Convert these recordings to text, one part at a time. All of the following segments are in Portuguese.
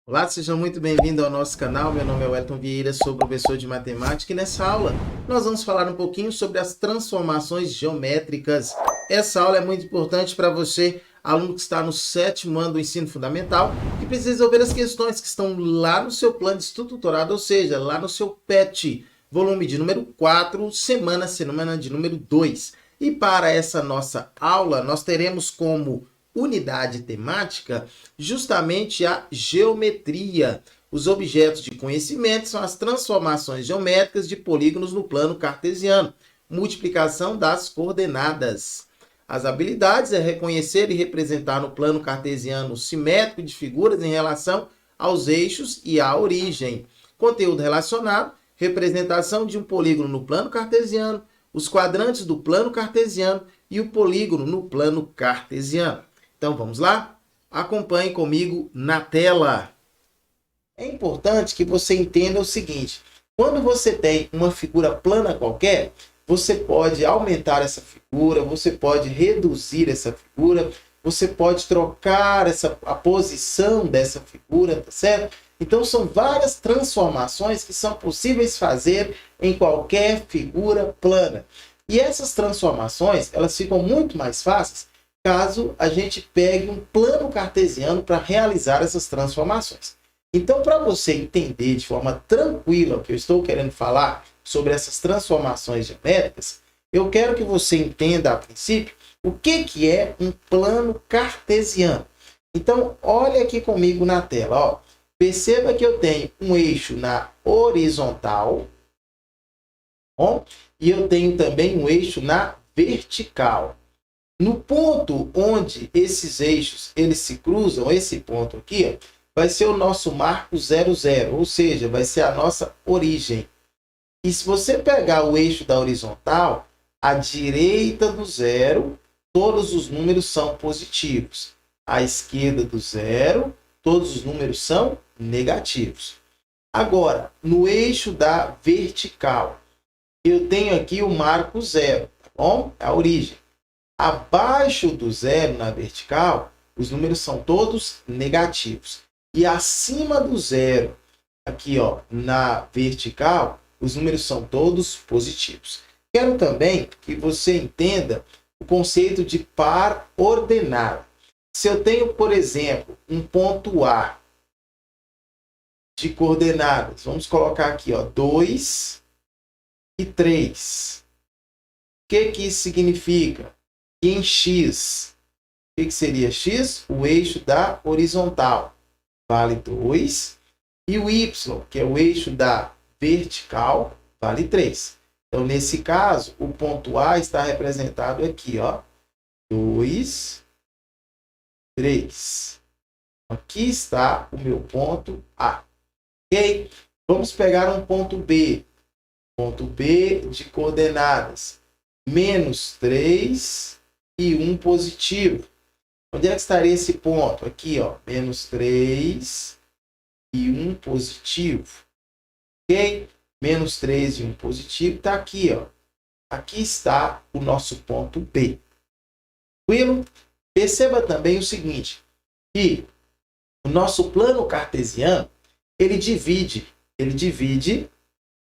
Olá, sejam muito bem-vindos ao nosso canal. Meu nome é Wellington Vieira, sou professor de matemática e nessa aula nós vamos falar um pouquinho sobre as transformações geométricas. Essa aula é muito importante para você, aluno que está no 7º ano do ensino fundamental, que precisa resolver as questões que estão lá no seu plano de estudo tutorado, ou seja, lá no seu PET, volume de número 4, semana de número 2. E para essa nossa aula, nós teremos como unidade temática justamente a geometria. Os objetos de conhecimento são as transformações geométricas de polígonos no plano cartesiano, multiplicação das coordenadas. As habilidades é reconhecer e representar no plano cartesiano simétrico de figuras em relação aos eixos e à origem. Conteúdo relacionado, representação de um polígono no plano cartesiano, os quadrantes do plano cartesiano e o polígono no plano cartesiano. Então vamos lá? Acompanhe comigo na tela. É importante que você entenda o seguinte: quando você tem uma figura plana qualquer, você pode aumentar essa figura, você pode reduzir essa figura, você pode trocar a posição dessa figura, tá certo? Então são várias transformações que são possíveis fazer em qualquer figura plana. E essas transformações, elas ficam muito mais fáceis caso a gente pegue um plano cartesiano para realizar essas transformações. Então, para você entender de forma tranquila o que eu estou querendo falar sobre essas transformações geométricas, eu quero que você entenda, a princípio, o que é um plano cartesiano. Então, olha aqui comigo na tela. Ó. Perceba que eu tenho um eixo na horizontal, ó, e eu tenho também um eixo na vertical. No ponto onde esses eixos eles se cruzam, esse ponto aqui, ó, vai ser o nosso marco 0, 0, ou seja, vai ser a nossa origem. E se você pegar o eixo da horizontal, à direita do zero, todos os números são positivos. À esquerda do zero, todos os números são negativos. Agora, no eixo da vertical, eu tenho aqui o marco 0, tá bom? A origem. Abaixo do zero na vertical, os números são todos negativos. E acima do zero, aqui ó, na vertical, os números são todos positivos. Quero também que você entenda o conceito de par ordenado. Se eu tenho, por exemplo, um ponto A de coordenadas, vamos colocar aqui, ó, 2 e 3. O que isso significa? Que em x, o que seria x? O eixo da horizontal, vale 2. E o y, que é o eixo da vertical, vale 3. Então, nesse caso, o ponto A está representado aqui, ó, 2, 3. Aqui está o meu ponto A. Ok? Vamos pegar um ponto B. Ponto B de coordenadas, menos 3 e 1 positivo. Onde é que estaria esse ponto? Aqui, ó, menos 3 e 1 positivo. Ok? Menos 3 e 1 positivo está aqui, ó. Aqui está o nosso ponto B. Tranquilo? Perceba também o seguinte, que o nosso plano cartesiano, ele divide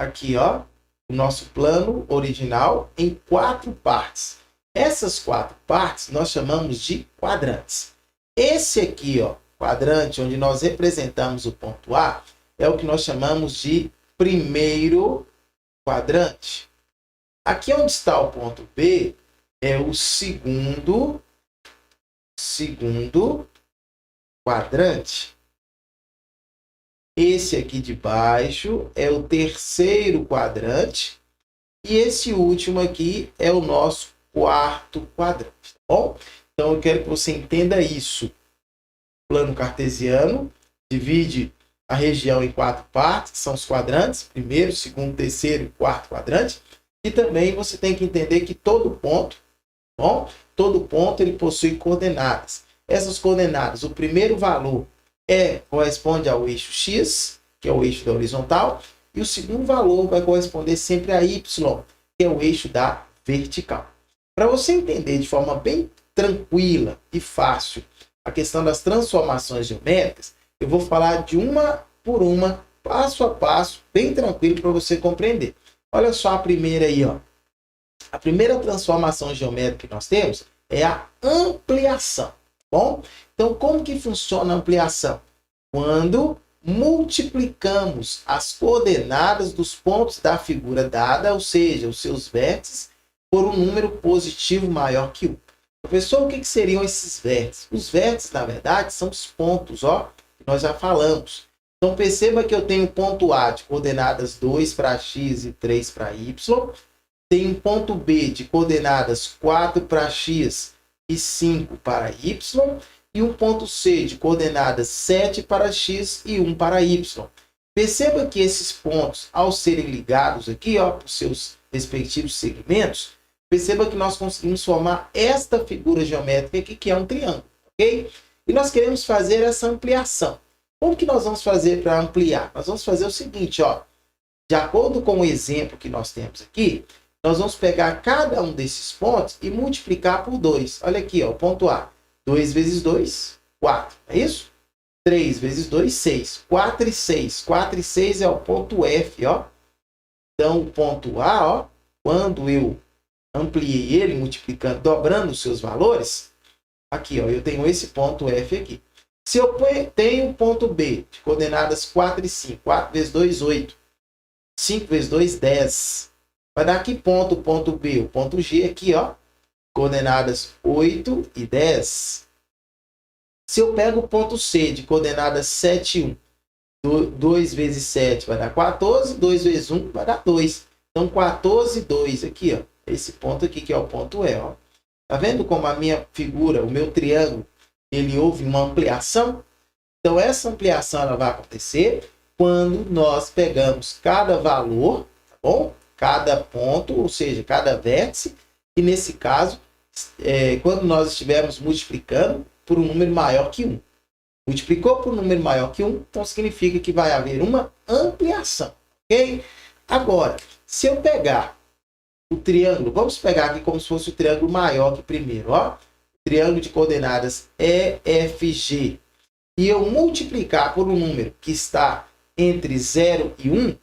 aqui, ó, o nosso plano original em 4 partes. Essas 4 partes nós chamamos de quadrantes. Esse aqui, ó, quadrante onde nós representamos o ponto A, é o que nós chamamos de primeiro quadrante. Aqui onde está o ponto B é o segundo quadrante. Esse aqui de baixo é o terceiro quadrante. E esse último aqui é o nosso quarto quadrante. Tá bom? Então eu quero que você entenda isso. O plano cartesiano divide a região em 4 partes, que são os quadrantes, primeiro, segundo, terceiro e quarto quadrante. E também você tem que entender que todo ponto, bom? Todo ponto ele possui coordenadas. Essas coordenadas, o primeiro valor corresponde ao eixo x, que é o eixo da horizontal, e o segundo valor vai corresponder sempre a y, que é o eixo da vertical. Para você entender de forma bem tranquila e fácil a questão das transformações geométricas, Eu vou falar de uma por uma, passo a passo, bem tranquilo para você compreender. Olha só a primeira aí, ó. A primeira transformação geométrica que nós temos é a ampliação, bom? Então, como que funciona a ampliação? Quando multiplicamos as coordenadas dos pontos da figura dada, ou seja, os seus vértices, por um número positivo maior que 1. Professor, o que seriam esses vértices? Os vértices, na verdade, são os pontos, ó, que nós já falamos. Então, perceba que eu tenho ponto A de coordenadas 2 para x e 3 para y. Tenho um ponto B de coordenadas 4 para x e 5 para y. E um ponto C de coordenadas 7 para x e 1 para y. Perceba que esses pontos, ao serem ligados aqui, ó, por seus respectivos segmentos, perceba que nós conseguimos formar esta figura geométrica aqui, que é um triângulo, ok? E nós queremos fazer essa ampliação. Como que nós vamos fazer para ampliar? Nós vamos fazer o seguinte, ó. De acordo com o exemplo que nós temos aqui, nós vamos pegar cada um desses pontos e multiplicar por 2. Olha aqui, ó, o ponto A. 2 vezes 2, 4. É isso? 3 vezes 2, 6. 4 e 6. 4 e 6 é o ponto F, ó. Então, o ponto A, ó, quando eu ampliei ele, multiplicando, dobrando os seus valores, aqui, ó, eu tenho esse ponto F aqui. Se eu tenho o ponto B, de coordenadas 4 e 5. 4 vezes 2, 8. 5 vezes 2, 10. Vai dar que ponto o ponto B? O ponto G aqui, ó. Coordenadas 8 e 10. Se eu pego o ponto C de coordenadas 7 e 1, 2 vezes 7 vai dar 14, 2 vezes 1 vai dar 2. Então, 14 e 2 aqui, ó. Esse ponto aqui que é o ponto E, ó. Tá vendo como a minha figura, o meu triângulo, ele houve uma ampliação? Então, essa ampliação ela vai acontecer quando nós pegamos cada valor, tá bom? Cada ponto, ou seja, cada vértice, e nesse caso, quando nós estivermos multiplicando por um número maior que 1. Multiplicou por um número maior que 1, então significa que vai haver uma ampliação, ok? Agora, se eu pegar o triângulo, vamos pegar aqui como se fosse o triângulo maior que primeiro, ó. Triângulo de coordenadas EFG. E eu multiplicar por um número que está entre 0 e 1,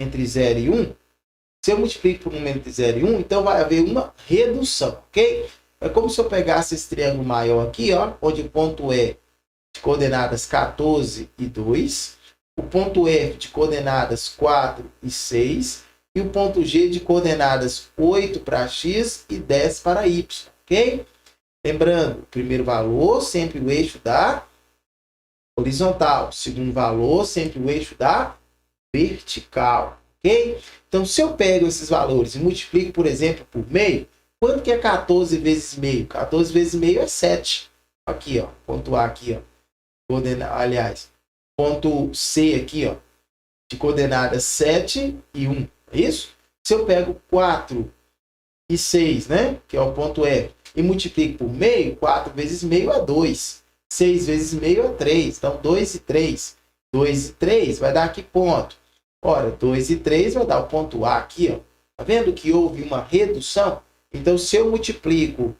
entre 0 e 1, se eu multiplico por um número entre 0 e 1, então vai haver uma redução, ok? É como se eu pegasse esse triângulo maior aqui, ó, onde o ponto E de coordenadas 14 e 2, o ponto F de coordenadas 4 e 6, e o ponto G de coordenadas 8 para x e 10 para y, ok? Lembrando, o primeiro valor, sempre o eixo da horizontal. O segundo valor, sempre o eixo da vertical, ok? Então, se eu pego esses valores e multiplico, por exemplo, por meio, quanto que é 14 vezes meio? 14 vezes meio é 7. Aqui, ó, ponto A aqui, ó. Aliás, ponto C aqui, ó, de coordenadas 7 e 1. É isso? Se eu pego 4 e 6, né, que é o ponto F, e multiplico por meio, 4 vezes meio é 2. 6 vezes meio é 3. Então, 2 e 3. 2 e 3 vai dar que ponto? Ora, 2 e 3 vai dar o ponto A aqui, ó. Tá vendo que houve uma redução? Então, se eu multiplico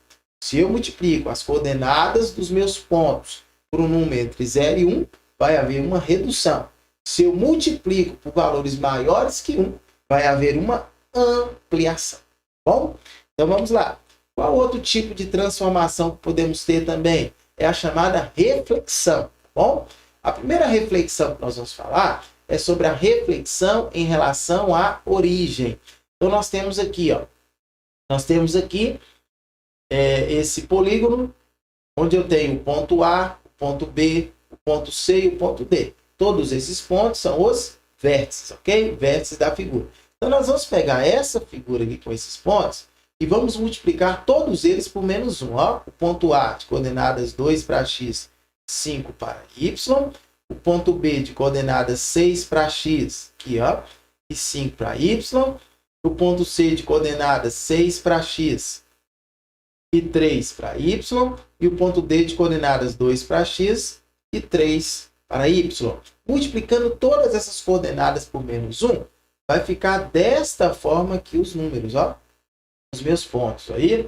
as coordenadas dos meus pontos por um número entre 0 e 1, vai haver uma redução. Se eu multiplico por valores maiores que 1, vai haver uma ampliação. Bom? Então, vamos lá. Qual outro tipo de transformação que podemos ter também? É a chamada reflexão. Bom? A primeira reflexão que nós vamos falar é sobre a reflexão em relação à origem. Então, nós temos aqui, ó. Nós temos aqui esse polígono, onde eu tenho o ponto A, o ponto B, o ponto C e o ponto D. Todos esses pontos são os vértices, ok? Vértices da figura. Então, nós vamos pegar essa figura aqui com esses pontos e vamos multiplicar todos eles por menos 1. Ó. O ponto A de coordenadas 2 para x, 5 para y. O ponto B de coordenadas 6 para x, aqui, ó, e 5 para y. O ponto C de coordenadas 6 para x e 3 para y. E o ponto D de coordenadas 2 para x e 3 para y. Multiplicando todas essas coordenadas por menos 1, vai ficar desta forma aqui os números, ó. Os meus pontos. Aí,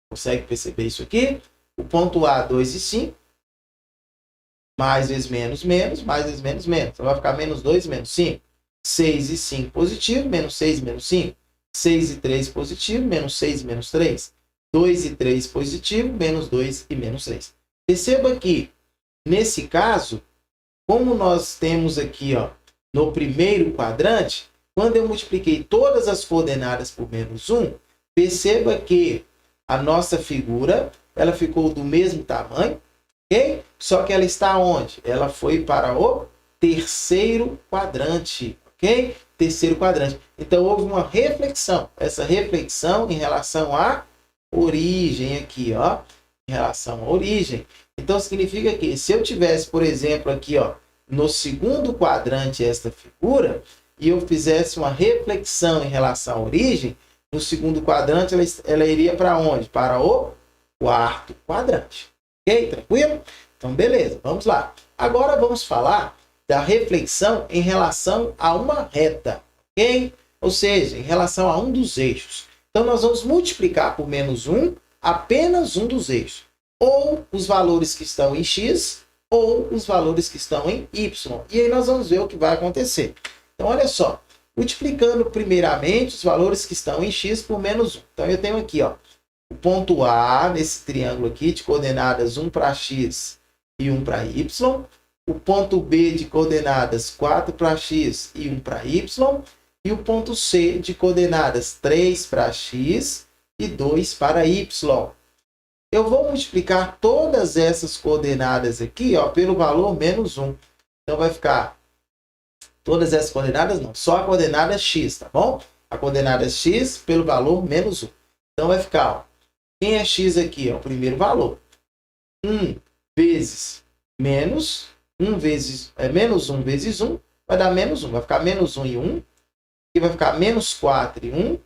consegue perceber isso aqui? O ponto A, 2 e 5. mais vezes menos, menos, mais vezes menos, menos. Então vai ficar menos 2, menos 5. 6 e 5 positivo, menos 6, menos 5. 6 e 3 positivo, menos 6 e menos 3. 2 e 3 positivo, menos 2 e menos 3. Perceba que, nesse caso, como nós temos aqui, ó, no primeiro quadrante, quando eu multipliquei todas as coordenadas por menos 1, perceba que a nossa figura ela ficou do mesmo tamanho, ok? Só que ela está onde? Ela foi para o terceiro quadrante, ok? Terceiro quadrante. Então, houve uma reflexão. Essa reflexão em relação à origem aqui, ó. Em relação à origem. Então, significa que se eu tivesse, por exemplo, aqui, ó, no segundo quadrante esta figura, e eu fizesse uma reflexão em relação à origem, no segundo quadrante ela iria para onde? Para o quarto quadrante. Ok? Tranquilo? Então, beleza. Vamos lá. Agora vamos falar da reflexão em relação a uma reta. Ok? Ou seja, em relação a um dos eixos. Então, nós vamos multiplicar por menos 1 apenas um dos eixos. Ou os valores que estão em x, ou os valores que estão em y. E aí nós vamos ver o que vai acontecer. Então, olha só. Multiplicando primeiramente os valores que estão em x por menos 1. Então, eu tenho aqui, ó, o ponto A, nesse triângulo aqui, de coordenadas 1 para x e 1 para y. O ponto B de coordenadas 4 para x e 1 para y. E o ponto C de coordenadas 3 para x e 2 para y. Eu vou multiplicar todas essas coordenadas aqui, ó, pelo valor menos 1. Então, vai ficar todas essas coordenadas, não, só a coordenada x, tá bom? A coordenada x pelo valor menos 1. Então, vai ficar, ó, quem é x aqui? É o primeiro valor. 1 vezes menos 1 vezes, menos 1 vezes 1 vai dar menos 1. Vai ficar menos 1 e 1. Aqui vai ficar menos 4 e 1.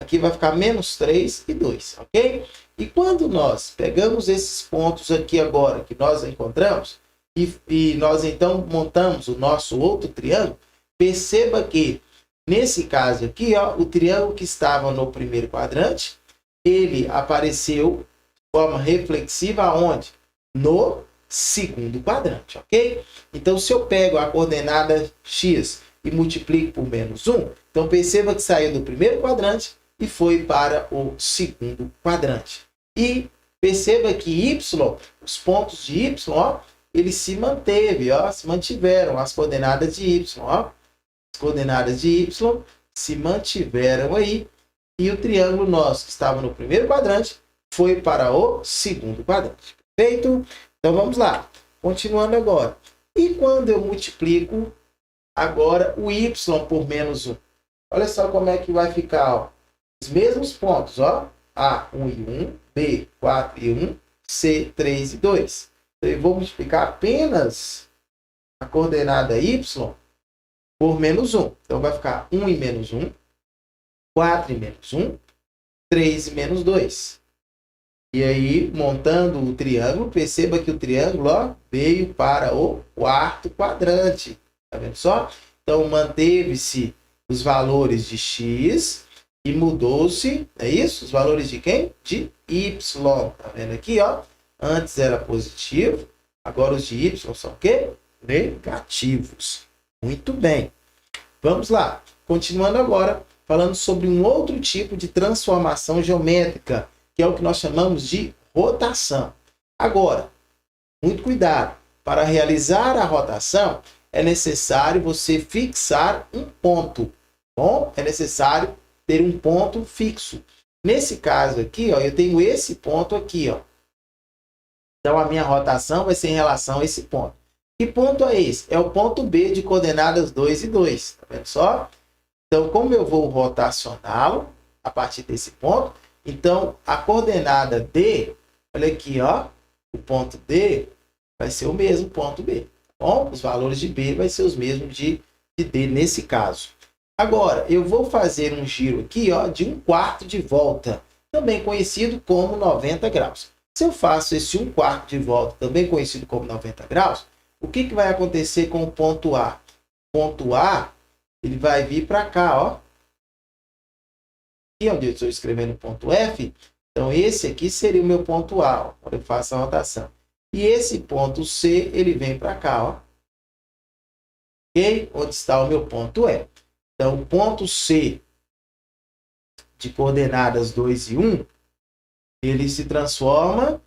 Aqui vai ficar menos 3 e 2, ok? E quando nós pegamos esses pontos aqui agora, que nós encontramos, e nós então montamos o nosso outro triângulo, perceba que, nesse caso aqui, ó, o triângulo que estava no primeiro quadrante, ele apareceu de forma reflexiva aonde? No segundo quadrante, ok? Então, se eu pego a coordenada x e multiplico por menos 1, então perceba que saiu do primeiro quadrante e foi para o segundo quadrante. E perceba que y, os pontos de y, ó, eles se manteve, ó, se mantiveram, as coordenadas de y, ó, as coordenadas de y se mantiveram aí, e o triângulo nosso que estava no primeiro quadrante foi para o segundo quadrante. Perfeito? Então vamos lá, continuando agora. E quando eu multiplico agora o y por menos 1? Olha só como é que vai ficar, ó. Os mesmos pontos, ó. A, 1 e 1, B, 4 e 1, C, 3 e 2. Então, eu vou multiplicar apenas a coordenada y por menos 1. Então, vai ficar 1 e menos 1, 4 e menos 1, 3 e menos 2. E aí, montando o triângulo, perceba que o triângulo, ó, veio para o quarto quadrante. Tá vendo só? Então, manteve-se os valores de x e mudou-se, é isso? Os valores de quem? De y. Tá vendo aqui, ó? Antes era positivo, agora os de y são o quê? Negativos. Muito bem. Vamos lá. Continuando agora, falando sobre um outro tipo de transformação geométrica, que é o que nós chamamos de rotação. Agora, muito cuidado. Para realizar a rotação, é necessário você fixar um ponto. Bom, é necessário ter um ponto fixo. Nesse caso aqui, ó, eu tenho esse ponto aqui, ó. Então, a minha rotação vai ser em relação a esse ponto. Que ponto é esse? É o ponto B de coordenadas 2 e 2. Tá vendo só? Então, como eu vou rotacioná-lo a partir desse ponto, então, a coordenada D, olha aqui, ó, o ponto D vai ser o mesmo ponto B. Tá bom? Os valores de B vai ser os mesmos de D nesse caso. Agora, eu vou fazer um giro aqui, ó, de 1/4 de volta, também conhecido como 90 graus. Se eu faço esse 1/4 de volta, também conhecido como 90 graus, o que vai acontecer com o ponto A? O ponto A, ele vai vir para cá, ó. Aqui onde eu estou escrevendo o ponto F, então esse aqui seria o meu ponto A, ó, quando eu faço a rotação. E esse ponto C, ele vem para cá, ó. Ok? Onde está o meu ponto E. Então, o ponto C de coordenadas 2 e 1, ele se transforma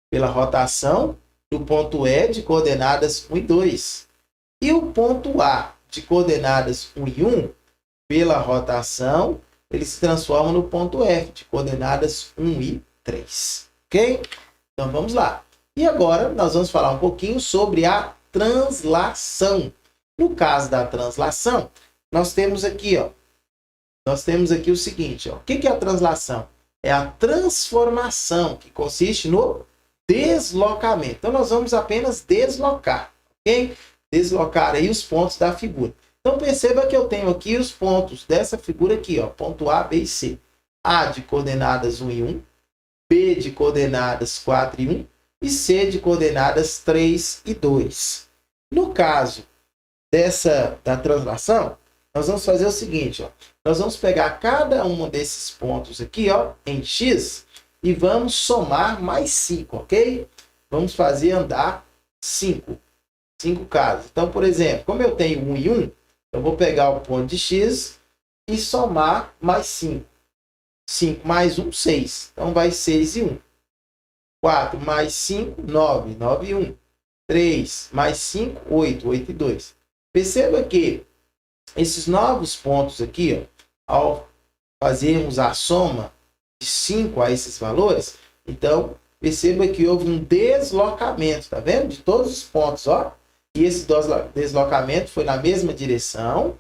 pela rotação do ponto E de coordenadas 1 e 2. E o ponto A de coordenadas 1 e 1, pela rotação, ele se transforma no ponto F de coordenadas 1 e 3. Ok? Então vamos lá. E agora nós vamos falar um pouquinho sobre a translação. No caso da translação, nós temos aqui, ó, o seguinte, ó. O que é a translação? É a transformação, que consiste no deslocamento. Então nós vamos apenas deslocar, ok? Deslocar aí os pontos da figura. Então perceba que eu tenho aqui os pontos dessa figura aqui, ó, ponto A, B e C. A de coordenadas 1 e 1, B de coordenadas 4 e 1 e C de coordenadas 3 e 2. No caso da translação, nós vamos fazer o seguinte, ó. Nós vamos pegar cada um desses pontos aqui, ó, em X, e vamos somar mais 5, ok? Vamos fazer andar 5 casas. Então, por exemplo, como eu tenho 1 e 1, eu vou pegar o ponto de X e somar mais 5. 5 mais 1, 6. Então, vai 6 e 1. 4 mais 5, 9. 9 e 1. 3 mais 5, 8. 8 e 2. Perceba que esses novos pontos aqui, ó, ao fazermos a soma de 5 a esses valores, então, perceba que houve um deslocamento, tá vendo? De todos os pontos, ó. E esse deslocamento foi na mesma direção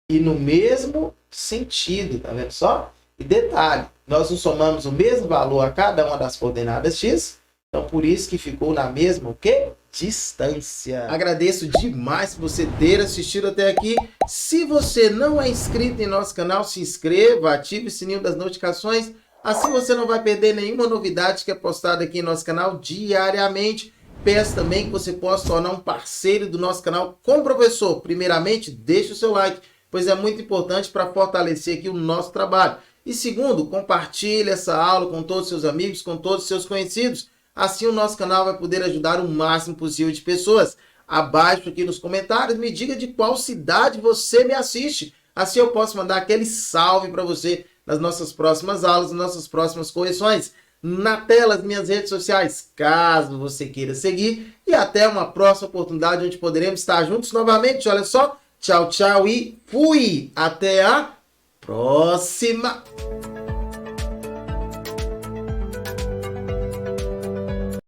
e no mesmo sentido, tá vendo só? E detalhe, nós não somamos o mesmo valor a cada uma das coordenadas X, então por isso que ficou na mesma, o quê? Distância. Agradeço demais por você ter assistido até aqui. Se você não é inscrito em nosso canal, se inscreva, ative o sininho das notificações, assim você não vai perder nenhuma novidade que é postada aqui em nosso canal diariamente. Peço também que você possa tornar um parceiro do nosso canal com o professor. Primeiramente, deixe o seu like, pois é muito importante para fortalecer aqui o nosso trabalho. E segundo, compartilhe essa aula com todos os seus amigos, com todos os seus conhecidos. Assim o nosso canal vai poder ajudar o máximo possível de pessoas. Abaixo aqui nos comentários, me diga de qual cidade você me assiste. Assim eu posso mandar aquele salve para você nas nossas próximas aulas, nas nossas próximas correções. Na tela, as minhas redes sociais, caso você queira seguir. E até uma próxima oportunidade, onde poderemos estar juntos novamente. Olha só, tchau, tchau e fui! Até a próxima!